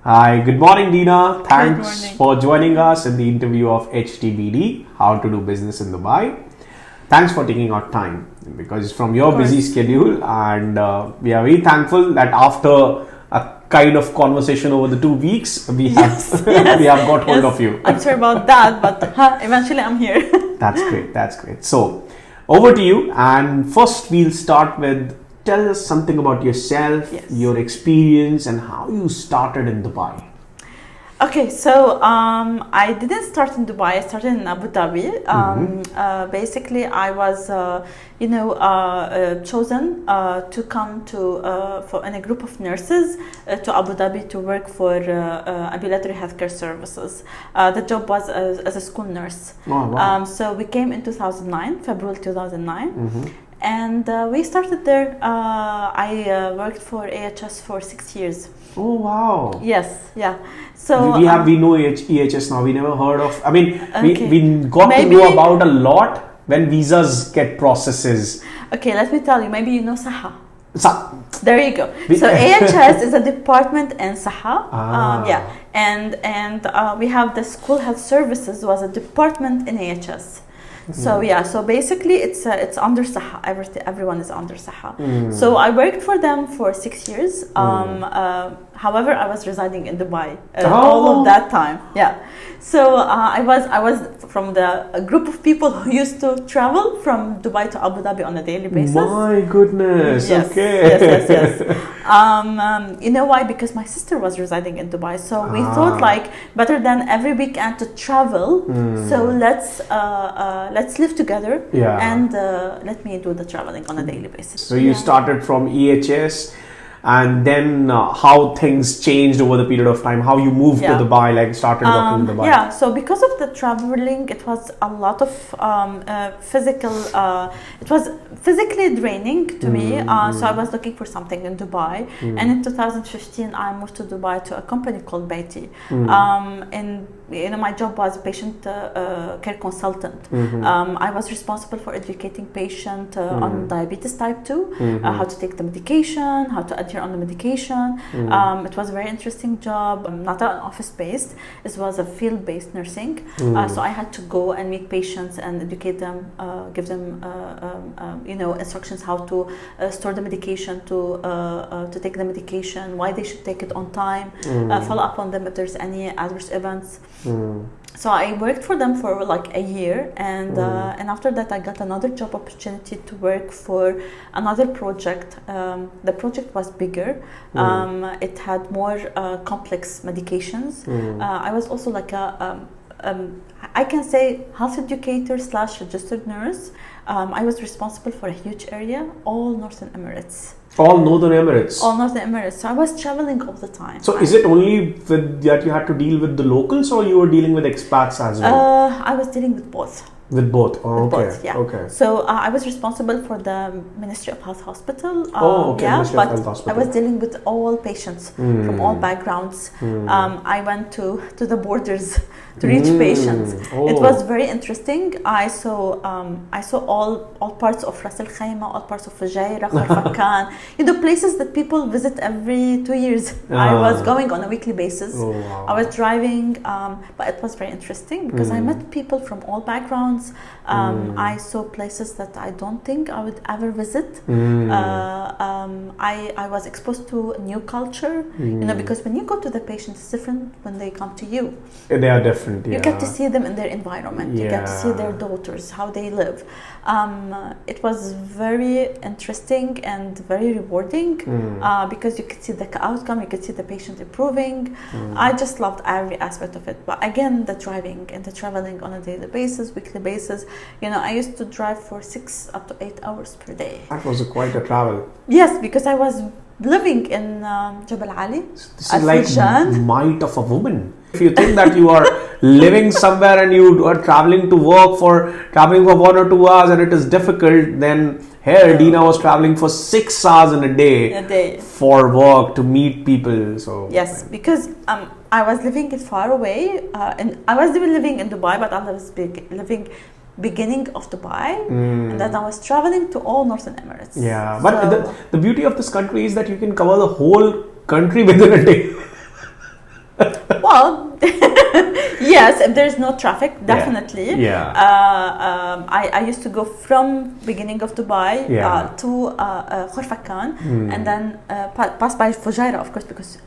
Hi, good morning, Dina. Thanks morning. for joining us in the interview of HTBD, How to Do Business in Dubai. Thanks for taking our time because from your busy schedule, and we are very thankful that after a kind of conversation over the 2 weeks, we have we have got hold of you. I'm sorry about that, but eventually I'm here. That's great. That's great. So, over to you. And first, we'll start with tell us something about yourself, your experience, and how you started in Dubai. Okay, so I didn't start in Dubai. I started in Abu Dhabi. Basically, I was, chosen to come in a group of nurses to Abu Dhabi to work for ambulatory healthcare services. The job was as a school nurse. Oh, wow. So we came in 2009, February 2009. And we started there. I worked for AHS for 6 years. Oh, wow. Yes, yeah. So we know EHS now. We never heard of. I mean, Okay. we got to know about a lot when visas get processes. Okay, let me tell you. Maybe you know Saha. There you go. So AHS is a department in Saha. And we have the school health services was a department in AHS. So so basically it's under Saha. Everyone is under Saha. So I worked for them for 6 years. However, I was residing in Dubai all of that time. Yeah. So I was from a group of people who used to travel from Dubai to Abu Dhabi on a daily basis. My goodness. Yes, okay. Yes. You know why? Because my sister was residing in Dubai. So we thought better than every weekend to travel. So let's live together and let me do the traveling on a daily basis. So you started from EHS. And then how things changed over the period of time, how you moved to Dubai, started working in Dubai. Yeah, so because of the traveling, it was a lot of physical, it was physically draining to me. So I was looking for something in Dubai. And in 2015, I moved to Dubai to a company called Baiti. And my job was patient care consultant. I was responsible for educating patient on diabetes type 2, how to take the medication, how to adhere on the medication. It was a very interesting job, not an office-based. It was a field-based nursing. So I had to go and meet patients and educate them, give them instructions how to store the medication, to take the medication, why they should take it on time, follow up on them if there's any adverse events. So I worked for them for a year, and after that I got another job opportunity to work for another project. The project was bigger. It had more complex medications. I was also I can say health educator / registered nurse. I was responsible for a huge area, all Northern Emirates. All Northern Emirates? All Northern Emirates. So I was traveling all the time. So is it only that you had to deal with the locals, or you were dealing with expats as well? I was dealing with both. With both? Oh, okay. Both, yeah. Okay. So I was responsible for the Ministry of Health Hospital. Ministry of Health Hospital. I was dealing with all patients from all backgrounds. I went to the borders to reach patients. It was very interesting. I saw all parts of Ras Al Khaimah, all parts of Fujairah, Kharfakan. Places that people visit every 2 years. I was going on a weekly basis. Wow. I was driving, but it was very interesting because I met people from all backgrounds. I saw places that I don't think I would ever visit. I was exposed to a new culture, because when you go to the patient, it's different when they come to you. They are different, You get to see them in their environment. You get to see their daughters, how they live. It was very interesting and very rewarding because you could see the outcome, you could see the patient improving. I just loved every aspect of it. But again, the driving and the traveling on a daily basis, weekly basis. I used to drive for 6 up to 8 hours per day. That was quite a travel. Yes, because I was living in Jabal Ali. This is like might of a woman. If you think that you are living somewhere and you are traveling for 1 or 2 hours and it is difficult, then here Dina was traveling for 6 hours in a day for work to meet people. So yes, because I was living far away, and I was even living in Dubai, but I was living beginning of Dubai, and then I was traveling to all Northern Emirates. Yeah, but the beauty of this country is that you can cover the whole country within a day. Well, yes, if there's no traffic, definitely. Yeah. I used to go from beginning of Dubai to Khorfakan, and then pass by Fujairah, of course, because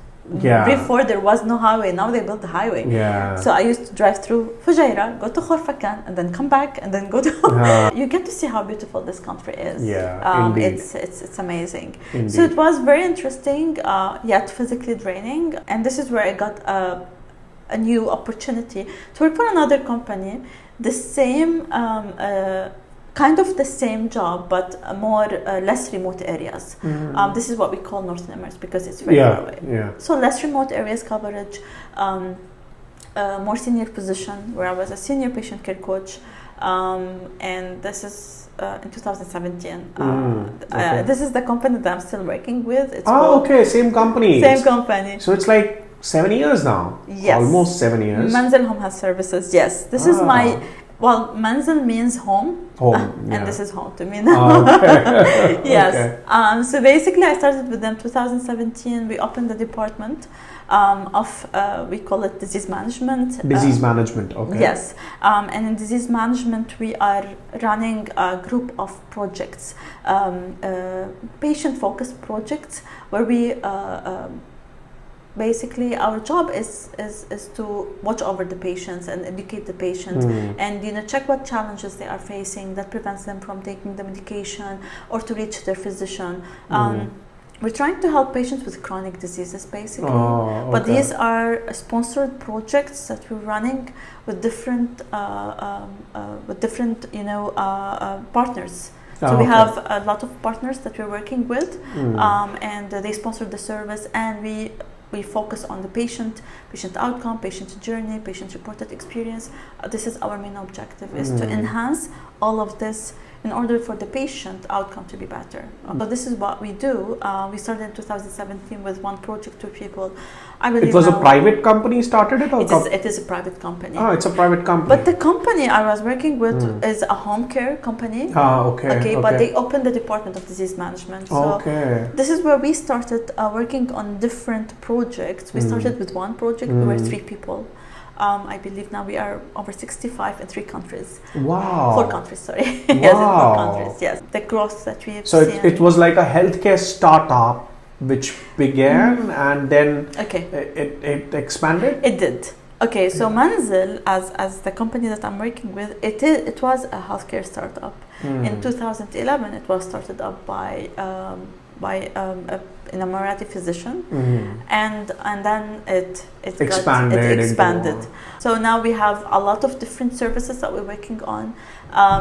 before there was no highway. Now they built the highway. Yeah. So I used to drive through Fujairah, go to Khorfakan, and then come back, and then go to. You get to see how beautiful this country is. Yeah, it's amazing. Indeed. So it was very interesting, yet physically draining, and this is where I got a new opportunity to work for another company, the same. Kind of the same job, but more less remote areas. This is what we call Northern Emirates because it's very far away. Yeah. So less remote areas coverage, more senior position where I was a senior patient care coach, and this is in 2017. This is the company that I'm still working with. It's okay, same company. Same company. So it's like 7 years now. Yes. Almost 7 years. Manzil Home Health Services. Yes, this is my. Well, Manzil means home, and this is home to me now. Okay. Yes. Okay. So basically, I started with them 2017. We opened the department of we call it disease management. Disease management. Okay. Yes. And in disease management, we are running a group of projects, patient-focused projects, where we. Basically, our job is to watch over the patients and educate the patient, and check what challenges they are facing that prevents them from taking the medication or to reach their physician. We're trying to help patients with chronic diseases, basically, but these are sponsored projects that we're running with different partners. So we have a lot of partners that we're working with, and they sponsor the service, and we focus on the patient outcome, patient journey, patient reported experience. This is our main objective, is to enhance all of this in order for the patient outcome to be better. So this is what we do. We started in 2017 with one project, 2 people. I believe it was a private company started it? Or it is a private company. Oh, it's a private company. But the company I was working with is a home care company. Okay, but they opened the Department of Disease Management. So this is where we started working on different projects. We started with one project, we were 3 people. I believe now we are over 65 in 3 countries. Wow. 4 countries, sorry. Wow. Yes, in 4 countries, yes. The growth that we have seen. So it was like a healthcare startup which began and then it expanded? It did. Okay, so Manzil, as the company that I'm working with, it was a healthcare startup. In 2011, it was started up by an Emirati physician, and then it expanded. So now we have a lot of different services that we're working on.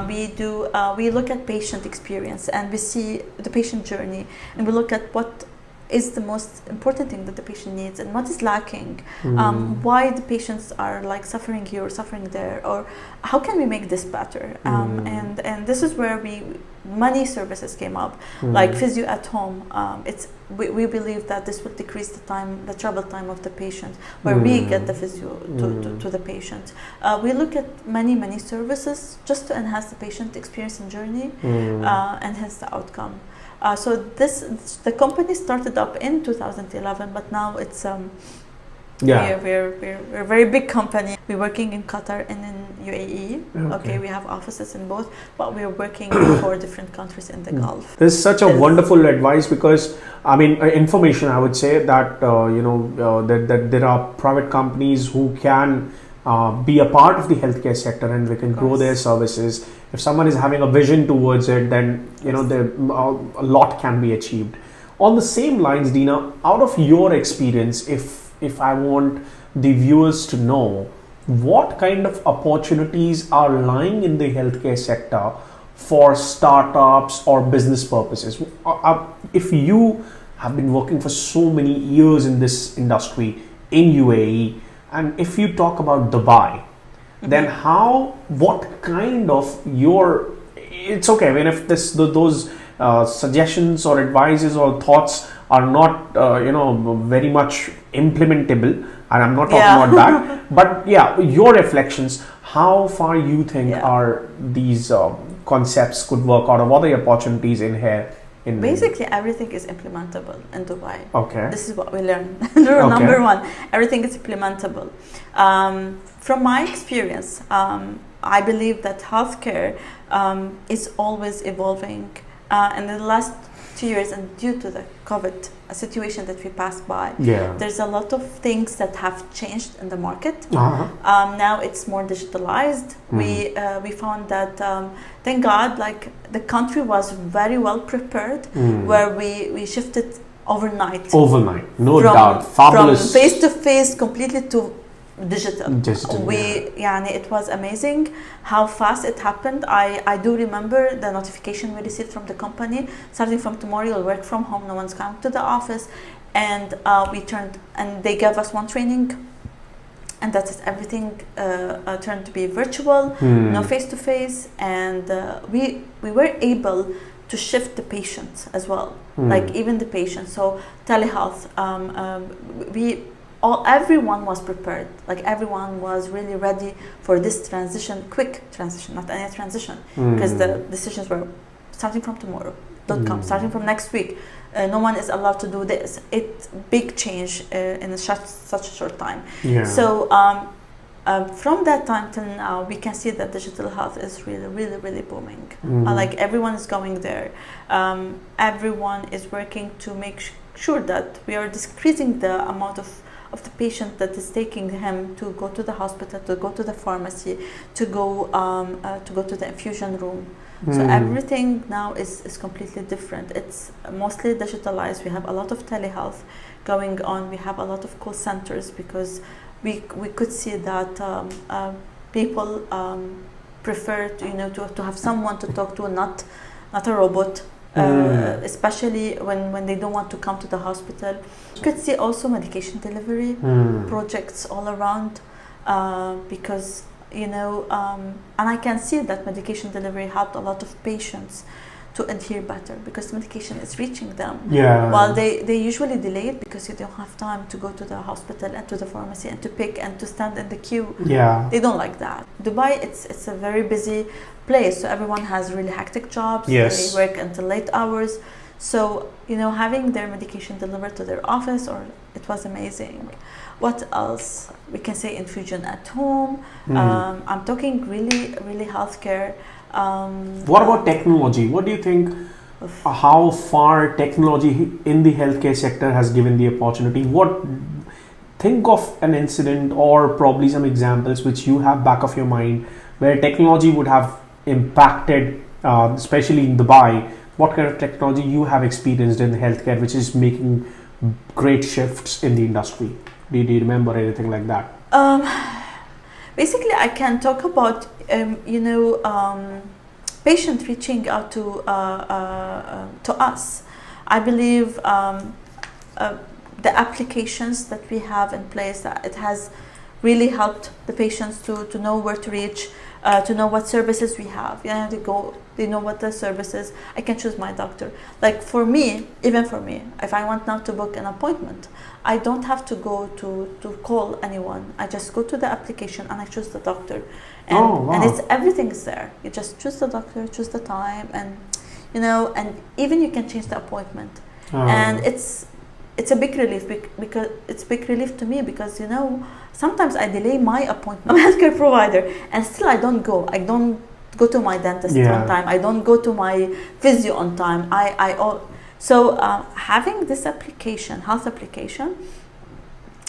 We look at patient experience, and we see the patient journey, and we look at what is the most important thing that the patient needs and what is lacking, why the patients are like suffering here or suffering there, or how can we make this better, and this is where many services came up, like physio at home. We believe that this would decrease the travel time of the patient, where we get the physio to the patient. We look at many services just to enhance the patient experience and journey, and hence the outcome. So the company started up in 2011, but now it's we're a very big company. We're working in Qatar and in UAE. Okay, we have offices in both, but we're working in 4 different countries in the Gulf. This is such a wonderful advice, because information. I would say that that there are private companies who can be a part of the healthcare sector, and we can grow their services. If someone is having a vision towards it, then a lot can be achieved. On the same lines, Dina, out of your experience, if I want the viewers to know what kind of opportunities are lying in the healthcare sector for startups or business purposes, if you have been working for so many years in this industry in UAE, and if you talk about Dubai, then what kind of it's okay, I mean, if those suggestions or advices or thoughts are not very much implementable, and I'm not talking about that, but your reflections, how far you think are these concepts could work out, or what are the opportunities in here Basically, everything is implementable in Dubai. Okay. This is what we learn. Number one, everything is implementable. From my experience, I believe that healthcare is always evolving. In the last 2 years, and due to the COVID situation that we passed by, there's a lot of things that have changed in the market. Now it's more digitalized. We found that, thank God, like the country was very well prepared, where we shifted overnight. No doubt. Fabulous. From face-to-face completely to digital. It was amazing how fast it happened. I do remember the notification we received from the company, starting from tomorrow you'll work from home, no one's coming to the office, and they gave us one training, and that is everything turned to be virtual, no face-to-face, and we were able to shift the patients as well, like even the patients. So telehealth, everyone was prepared. Like everyone was really ready for this transition, quick transition, not any transition, because the decisions were starting from tomorrow, starting from next week. No one is allowed to do this. It's big change in such a short time. So from that time till now, we can see that digital health is really, really, really booming. Like everyone is going there. Everyone is working to make sure that we are decreasing the amount of the patient that is taking him to go to the hospital, to go to the pharmacy, to go to the infusion room. So everything now is completely different. It's mostly digitalized. We have a lot of telehealth going on. We have a lot of call centers because we could see that people prefer to have someone to talk to, not a robot. Especially when they don't want to come to the hospital. You could see also medication delivery projects all around because and I can see that medication delivery helped a lot of patients to adhere better because medication is reaching them. While they usually delay it because you don't have time to go to the hospital and to the pharmacy and to pick and to stand in the queue. They don't like that. Dubai, it's a very busy place, so everyone has really hectic jobs. They work until late hours. So having their medication delivered to their office, it was amazing. What else? We can say infusion at home. I'm talking really, really healthcare. What about technology? What do you think? How far technology in the healthcare sector has given the opportunity? Think of an incident or probably some examples which you have back of your mind where technology would have impacted, especially in Dubai. What kind of technology you have experienced in healthcare which is making great shifts in the industry? Do you remember anything like that? Basically, I can talk about patient reaching out to us. I believe the applications that we have in place, that it has really helped the patients to know where to reach, to know what services we have. They know what the services. I can choose my doctor. Like even for me, if I want now to book an appointment, I don't have to go to call anyone. I just go to the application and I choose the doctor, and everything is there. You just choose the doctor, choose the time, and and even you can change the appointment. And it's a big relief because it's big relief to me because sometimes I delay my appointment. I'm a healthcare provider and still I don't go to my dentist on time. I don't go to my physio on time. So having this health application,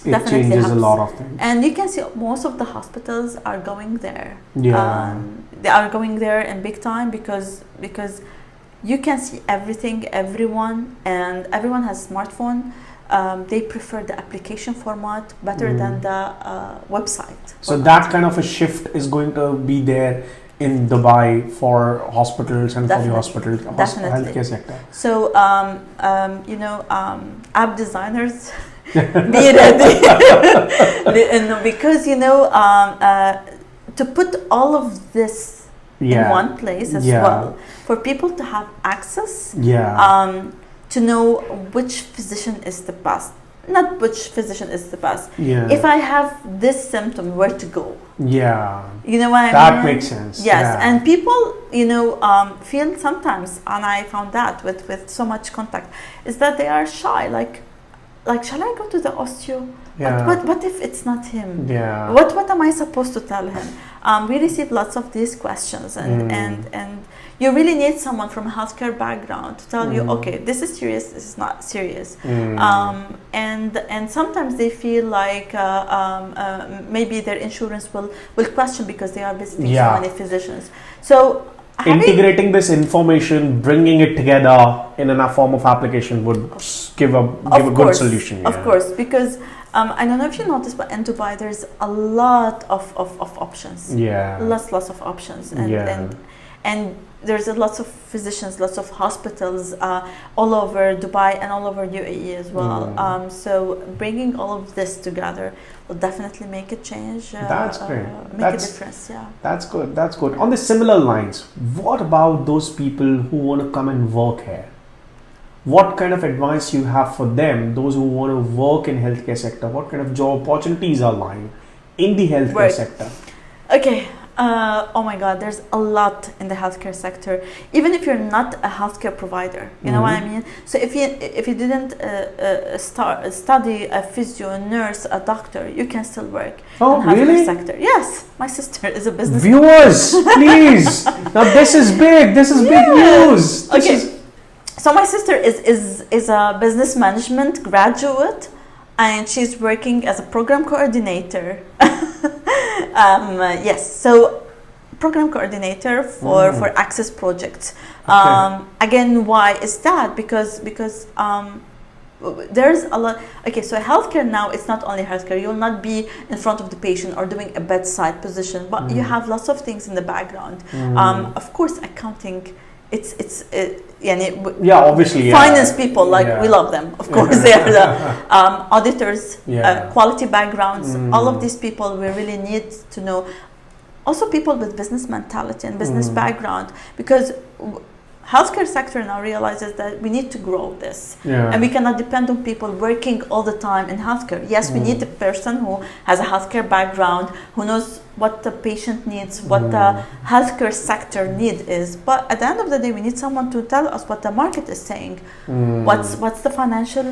it definitely changes helps. A lot of things. And you can see most of the hospitals are going there. They are going there in big time because you can see everything, everyone, and everyone has smartphone. They prefer the application format better than the website. So that kind of a shift is going to be there in Dubai for hospitals and for the healthcare sector. So, app designers, be ready. Because, to put all of this in one place as well, for people to have access, to know which physician is the best not which physician is the best. Yeah. If I have this symptom, where to go? Yeah. You know what I mean? That makes sense. Yes, Yeah. and people, feel sometimes, and I found that with so much contact, is that they are shy. Like, shall I go to the osteo? Yeah. What if it's not him? Yeah. What am I supposed to tell him? We receive lots of these questions, and you really need someone from a healthcare background to tell you, okay, this is serious, this is not serious. And sometimes they feel like maybe their insurance will question because they are visiting so many physicians. So integrating this information, bringing it together in a form of application would give a good solution. Of course, because I don't know if you noticed, but in Dubai there's a lot of options. Yeah. Lots of options, and there's lots of physicians, lots of hospitals all over Dubai and all over UAE as well. So bringing all of this together will definitely make a change. That's great. Make a difference. Yeah. That's good. That's good. On the similar lines, what about those people who want to come and work here? What kind of advice you have for them, those who want to work in healthcare sector? What kind of job opportunities are lying in the healthcare sector? Okay. Oh my God, there's a lot in the healthcare sector. Even if you're not a healthcare provider, you know what I mean. So if you didn't study a physio, a nurse, a doctor, you can still work in the healthcare sector. Yes, my sister is a business. Viewers, please. Now this is big. This is big news. So my sister is a business management graduate, and she's working as a program coordinator. Yes, so program coordinator for access projects. Again, why is that? Because there's a lot. Okay, so healthcare now, it's not only healthcare. You'll not be in front of the patient or doing a bedside position, but you have lots of things in the background. Of course, accounting. Obviously finance people, we love them, of course. They are the auditors, quality backgrounds. All of these people we really need to know. Also people with business mentality and business background, because healthcare sector now realizes that we need to grow this, and we cannot depend on people working all the time in healthcare. Yes, we need a person who has a healthcare background, who knows what the patient needs, what the healthcare sector need is. But at the end of the day, we need someone to tell us what the market is saying. What's the financial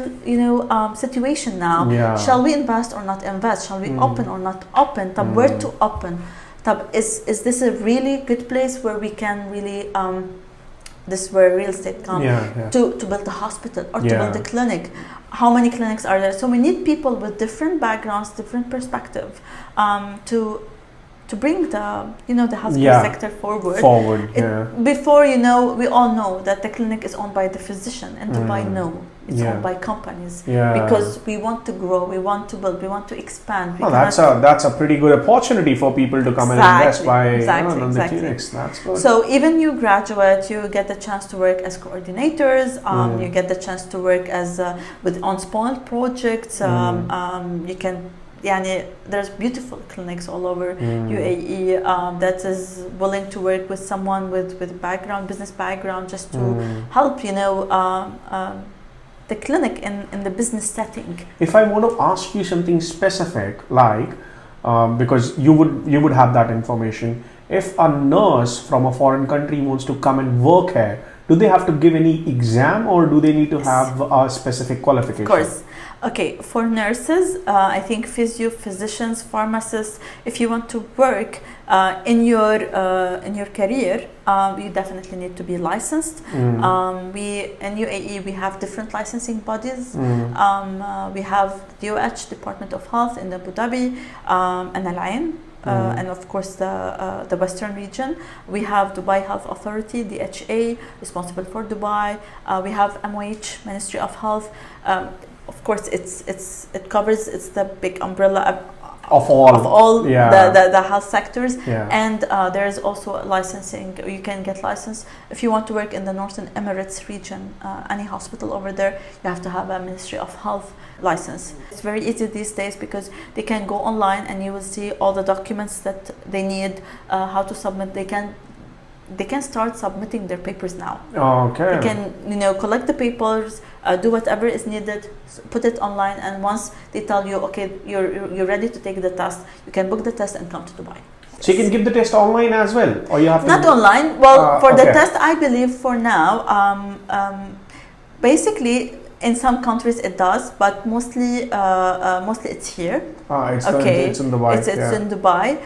situation now? Shall we invest or not invest? Shall we open or not open? Where to open? Is this a really good place where we can really this is where real estate comes to build a hospital or to build a clinic. How many clinics are there? So we need people with different backgrounds, different perspective, to bring the healthcare sector forward. Before we all know that the clinic is owned by the physician, and Dubai it's owned by companies because we want to grow, we want to build, we want to expand. That's a pretty good opportunity for people to come and invest by the clinics. That's good. So even you graduate, you get the chance to work as coordinators. You get the chance to work as with on-spot projects. You can. There's beautiful clinics all over UAE that is willing to work with someone with business background, just to help the clinic in the business setting. If I want to ask you something specific, like because you would have that information, if a nurse from a foreign country wants to come and work here, do they have to give any exam, or do they need to have a specific qualification? Of course. Okay, for nurses, I think physicians, pharmacists, if you want to work in your career, you definitely need to be licensed. We in UAE we have different licensing bodies. We have DOH, Department of Health in Abu Dhabi, and Al Ain. And of course the Western region. We have Dubai Health Authority, DHA, responsible for Dubai. We have MOH, Ministry of Health. Of course, it covers. It's the big umbrella of all the health sectors. And there is also licensing. You can get licensed if you want to work in the Northern Emirates region. Any hospital over there, you have to have a Ministry of Health license. It's very easy these days because they can go online and you will see all the documents that they need, how to submit. They can they can start submitting their papers now. Okay. They can, collect the papers, do whatever is needed, put it online, and once they tell you, okay, you're ready to take the test, you can book the test and come to Dubai. So you can give the test online as well, or you have to... Not online. Well, for the okay. test, I believe for now, basically in some countries it does, but mostly it's here. It's in Dubai. It's in Dubai.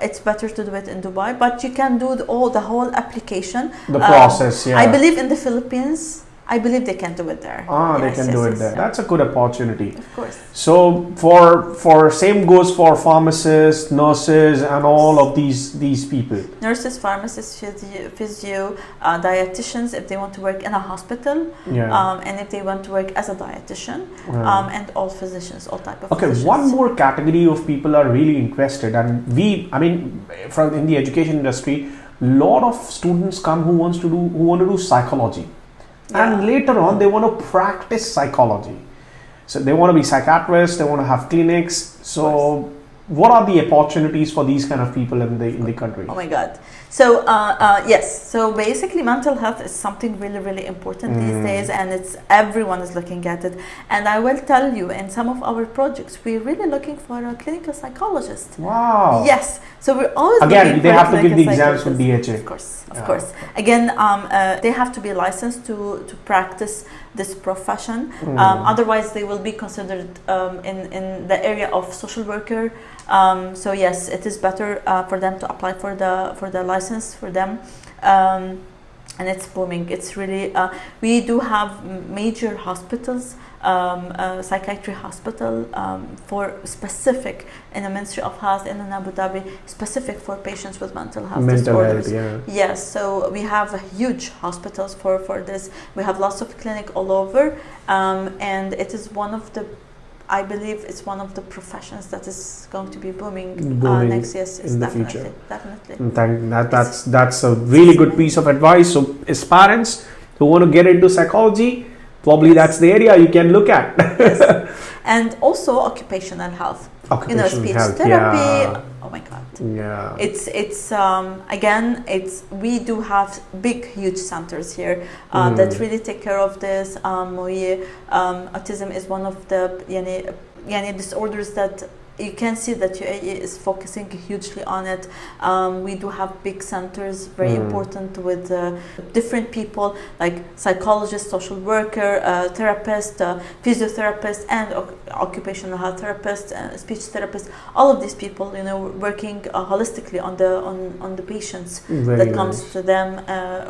It's better to do it in Dubai, but you can do the whole application. The process, yeah. I believe in the Philippines. I believe they can do it there. They can do it there. That's a good opportunity. Of course. So for same goes for pharmacists, nurses, and all of these people. Nurses, pharmacists, physio, dietitians if they want to work in a hospital, and if they want to work as a dietitian, and all physicians, all type of physicians. One more category of people are really interested, and from in the education industry, lot of students come who want to do psychology. And later on, they want to practice psychology. So they want to be psychiatrists, they want to have clinics. So what are the opportunities for these kind of people in the country? Oh my God. So yes, so basically mental health is something really, really important these days, and everyone is looking at it. And I will tell you, in some of our projects, we're really looking for a clinical psychologist. Wow. Yes. So we're always again, they have to give the exams with DHA. Of course. Again, they have to be licensed to practice this profession. Otherwise, they will be considered in the area of social worker. So yes, it is better for them to apply for the license for them. And it's booming. It's really, we do have major hospitals, psychiatry hospital for specific in the Ministry of Health in Abu Dhabi, specific for patients with mental health disorders. Yes, so we have huge hospitals for this. We have lots of clinic all over, and it is I believe it's one of the professions that is going to be booming next year. In the future. Definitely. That's a really good piece of advice. So as parents who want to get into psychology, probably that's the area you can look at. Yes. And also occupational health. Speech health, therapy. Oh my God. Yeah. We do have huge centers here that really take care of this. Autism is one of the disorders that you can see that UAE is focusing hugely on it. We do have big centers, very important, with different people like psychologists, social worker, therapist, physiotherapist, and occupational health therapist, speech therapist. All of these people, working holistically on the patients that comes to them,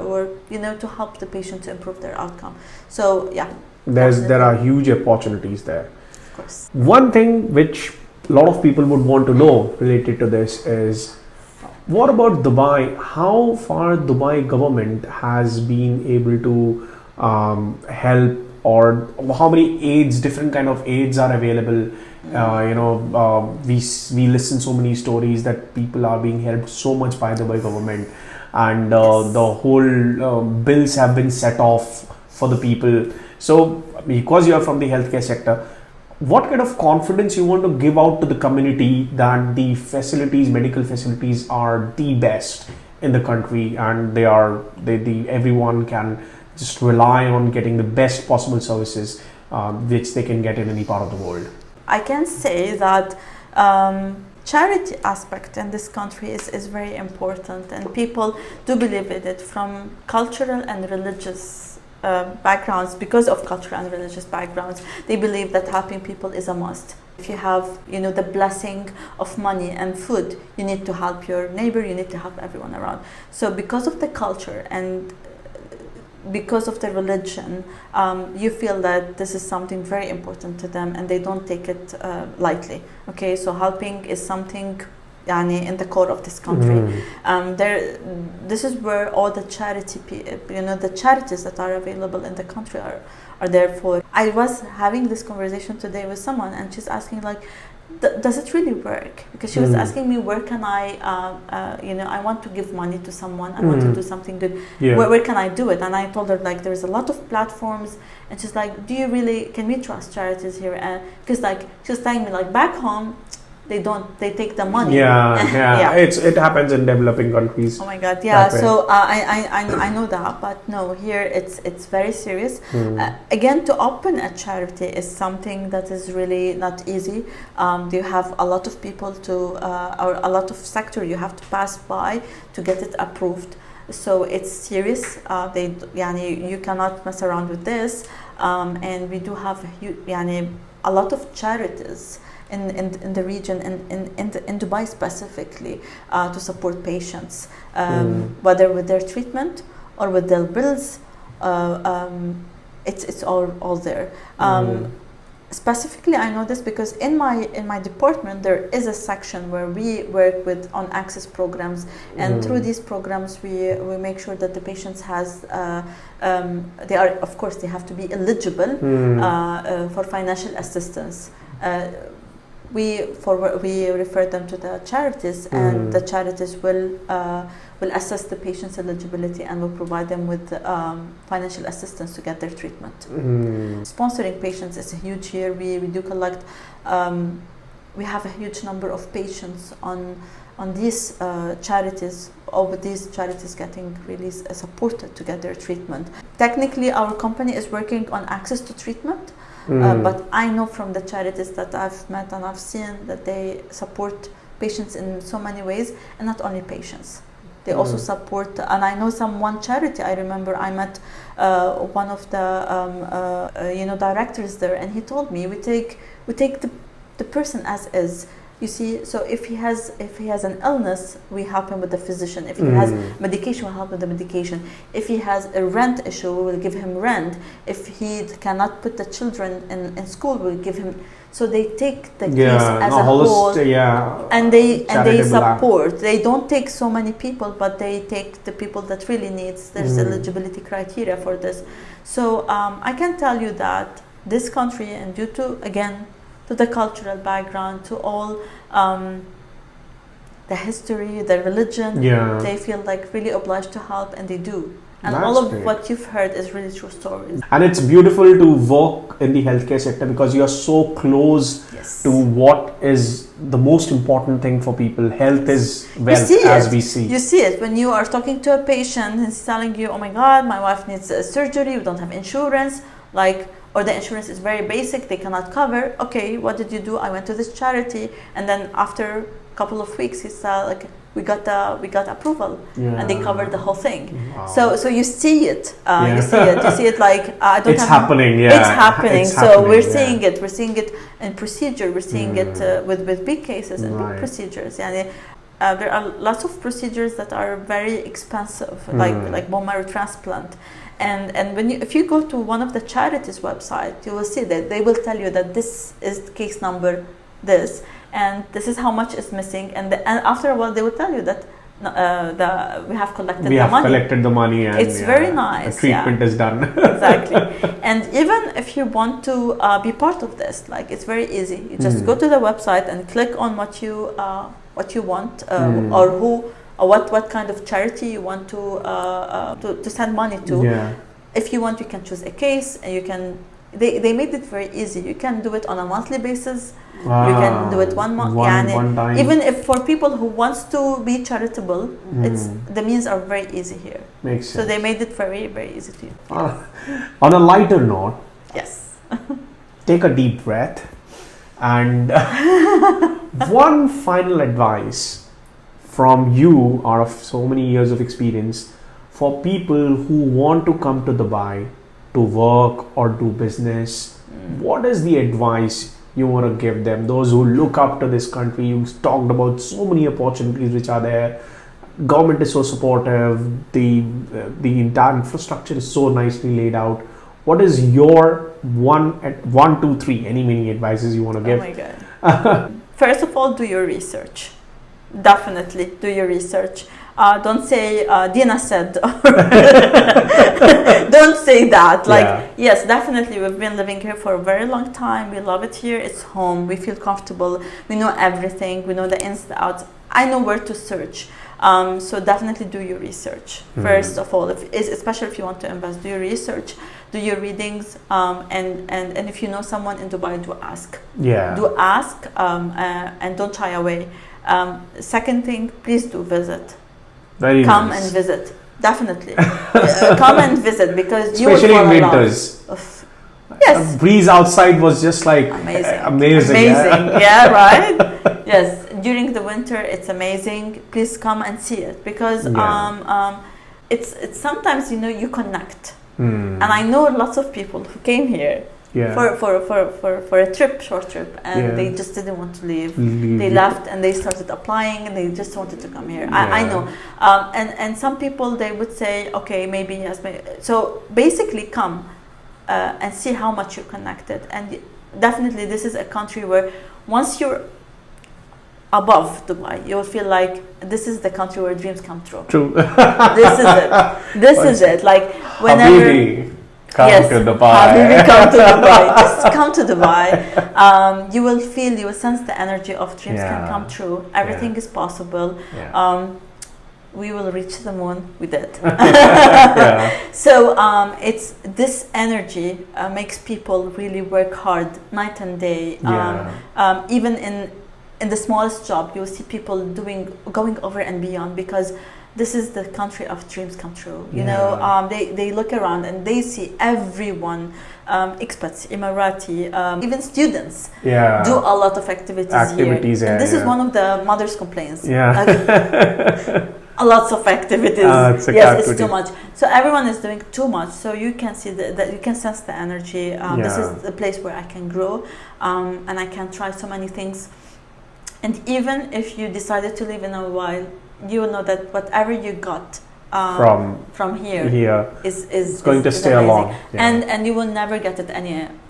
or to help the patient to improve their outcome. So yeah, there are huge opportunities there. Of course. One thing which a lot of people would want to know related to this is, what about Dubai? How far Dubai government has been able to help, or how many different kind of aids are available? We listen so many stories that people are being helped so much by the Dubai government, and the whole bills have been set off for the people. So because you are from the healthcare sector, what kind of confidence you want to give out to the community that the medical facilities are the best in the country, and everyone can just rely on getting the best possible services which they can get in any part of the world? I can say that charity aspect in this country is very important, and people do believe in it from cultural and religious backgrounds. Because of cultural and religious backgrounds, they believe that helping people is a must. If you have, the blessing of money and food, you need to help your neighbor, you need to help everyone around. So because of the culture and because of the religion, you feel that this is something very important to them, and they don't take it lightly. Okay, so helping is something in the core of this country. This is where all the the charities that are available in the country are there for. I was having this conversation today with someone, and she's asking does it really work? Because she was asking me, where can I want to give money to someone, I want to do something good. Where can I do it? And I told her there's a lot of platforms, and she's like, can we trust charities here? And because she was telling me back home, they don't. They take the money. Yeah. It happens in developing countries. Oh my God, yeah. So I know that, but no, here it's very serious. Again, to open a charity is something that is really not easy. You have a lot of people or a lot of sector you have to pass by to get it approved. So it's serious. You cannot mess around with this. And we do have a lot of charities in the region, in Dubai specifically, to support patients, whether with their treatment or with their bills. It's all there. Specifically, I know this because in my department there is a section where we work on access programs, and through these programs we make sure that the patients has they have to be eligible for financial assistance. We refer them to the charities, and the charities will assess the patient's eligibility and will provide them with financial assistance to get their treatment. Sponsoring patients is huge here. We do collect. We have a huge number of patients on these charities, or with these charities getting really supported to get their treatment. Technically, our company is working on access to treatment. But I know from the charities that I've met and I've seen that they support patients in so many ways, and not only patients. They also support, and I know one charity. I remember I met one of the directors there, and he told me we take the person as is. You see, so if he has an illness, we help him with the physician. If he has medication, we help with the medication. If he has a rent issue, we will give him rent. If he cannot put the children in school, we'll give him. So they take the case as a whole, and they support. They don't take so many people, but they take the people that really needs. There's eligibility criteria for this. So I can tell you that this country, and due to the cultural background, to all the history, the religion, they feel like really obliged to help, and they do. And that's all of great. What you've heard is really true stories. And it's beautiful to work in the healthcare sector because you are so close to what is the most important thing for people. Health is wealth, as we see. You see it when you are talking to a patient and he's telling you, oh my God, my wife needs a surgery, we don't have insurance, or the insurance is very basic, they cannot cover. Okay, what did you do? I went to this charity, and then after a couple of weeks, he said, we got approval, and they covered the whole thing. Wow. So you see it. You see it I don't. It's happening. Yeah. It's happening. So we're seeing it. We're seeing it in procedure. We're seeing it with big cases and big procedures. There are lots of procedures that are very expensive, like bone marrow transplant. And if you go to one of the charities' website, you will see that they will tell you that this is case number this, and this is how much is missing, and after a while they will tell you that we have collected the money. And it's very nice. The treatment is done. Exactly. And even if you want to be part of this, it's very easy. You just go to the website and click on what you want, or who. Or what kind of charity you want to send money to. Yeah. If you want, you can choose a case, and you can. They made it very easy. You can do it on a monthly basis. Wow. You can do it one month. One time. Even if for people who wants to be charitable, the means are very easy here. Makes sense. So they made it very, very easy to you. On a lighter note. Yes. Take a deep breath, and one final advice from you, out of so many years of experience, for people who want to come to Dubai to work or do business. What is the advice you want to give them? Those who look up to this country, you talked about so many opportunities which are there. Government is so supportive. The entire infrastructure is so nicely laid out. What is your one, two, three, any many advices you want to give? Oh my God. First of all, do your research. Definitely do your research. Don't say Dina said. Don't say that. Yes, definitely. We've been living here for a very long time. We love it here. It's home. We feel comfortable. We know everything. We know the ins and outs. I know where to search. So definitely do your research. First of all, especially if you want to invest, do your research. do your readings, and if you know someone in Dubai, do ask. Yeah. Do ask, and don't shy away. Second thing, please do visit. Very Come nice. and visit. Definitely. Come and visit, because you Especially will in fall in love. winters. Yes. The breeze outside was just like Amazing. amazing. Yeah, right? Yes. During the winter, it's amazing. Please come and see it, because it's sometimes, you connect. And I know lots of people who came here for a trip, short trip, and they just didn't want to leave. They left and they started applying, and they just wanted to come here. I know. And some people, they would say, okay, maybe yes. So basically, come and see how much you're connected. And definitely, this is a country where once you're above Dubai, you'll feel like this is the country where dreams come true. True. This is it. This is it. Like whenever. Habibi, come to Dubai. Habibi, come to Dubai. Just come to Dubai. You will feel, you will sense the energy of dreams can come true. Everything is possible. We will reach the moon. We did. So it's this energy makes people really work hard night and day. Even in the smallest job, you'll see people going over and beyond, because this is the country of dreams come true. You know, they look around and they see everyone, expats, Emirati, even students, do a lot of activities here. And this is one of the mothers' complaints. Lots of activities. It's too much. So everyone is doing too much. So you can see that you can sense the energy. This is the place where I can grow, and I can try so many things. And even if you decided to live in a while, you will know that whatever you got from here is going to stay amazing. along. And you will never get it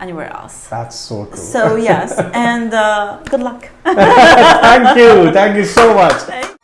anywhere else. That's so cool. So yes, and good luck. Thank you so much.